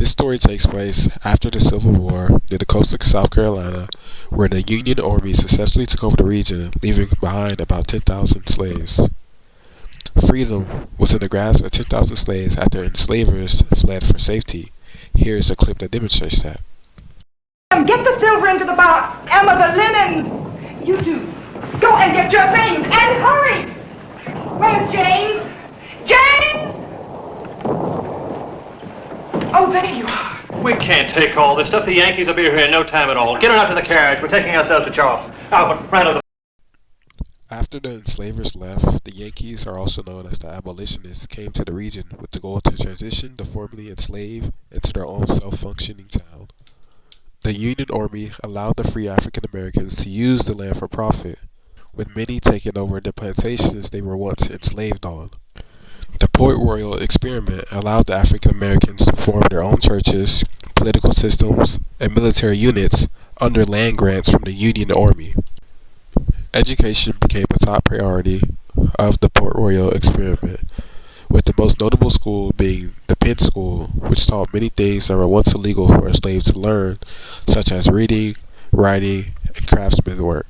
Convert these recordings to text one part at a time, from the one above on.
This story takes place after the Civil War near the coast of South Carolina, where the Union Army successfully took over the region, leaving behind about 10,000 slaves. Freedom was in the grasp of 10,000 slaves after enslavers fled for safety. Here is a clip that demonstrates that. Get the silver into the box. Emma, the linen. You do. Go and get your things and hurry. Where's James? James! Oh, there you are. We can't take all this stuff. The Yankees will be here in no time at all. Get on out to the carriage. We're taking ourselves to Charleston. Albert, Randall. After the enslavers left, the Yankees, are also known as the abolitionists, came to the region with the goal to transition the formerly enslaved into their own self-functioning town. The Union Army allowed the free African Americans to use the land for profit, with many taking over the plantations they were once enslaved on. The Port Royal experiment allowed the African Americans to form their own churches, political systems, and military units under land grants from the Union Army. Education became a top priority of the Port Royal experiment, with the most notable school being the Penn School, which taught many things that were once illegal for a slave to learn, such as reading, writing, and craftsman work.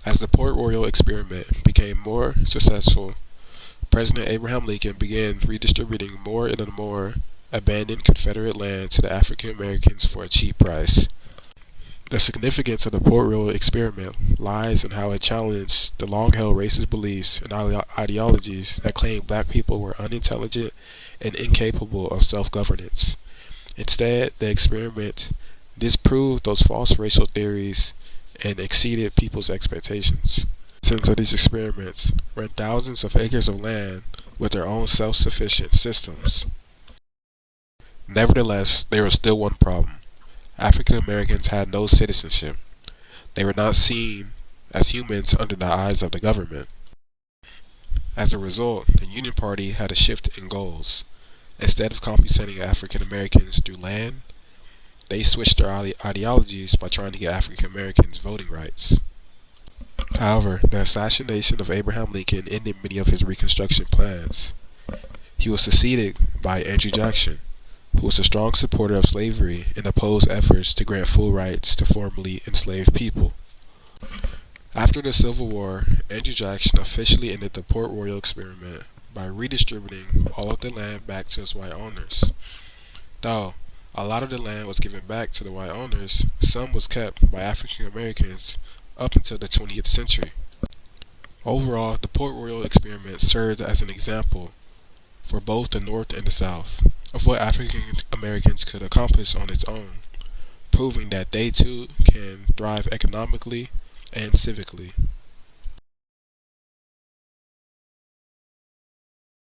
As the Port Royal experiment became more successful, President Abraham Lincoln began redistributing more and more abandoned Confederate land to the African Americans for a cheap price. The significance of the Port Royal experiment lies in how it challenged the long-held racist beliefs and ideologies that claimed black people were unintelligent and incapable of self-governance. Instead, the experiment disproved those false racial theories and exceeded people's expectations. Citizens of these experiments ran thousands of acres of land with their own self-sufficient systems. Nevertheless, there was still one problem. African Americans had no citizenship. They were not seen as humans under the eyes of the government. As a result, the Union Party had a shift in goals. Instead of compensating African Americans through land, they switched their ideologies by trying to get African Americans voting rights. However, the assassination of Abraham Lincoln ended many of his Reconstruction plans. He was succeeded by Andrew Jackson, who was a strong supporter of slavery and opposed efforts to grant full rights to formerly enslaved people. After the Civil War, Andrew Jackson officially ended the Port Royal experiment by redistributing all of the land back to its white owners. Though a lot of the land was given back to the white owners, some was kept by African Americans up until the 20th century. Overall, the Port Royal experiment served as an example for both the North and the South of what African Americans could accomplish on its own, proving that they too can thrive economically and civically.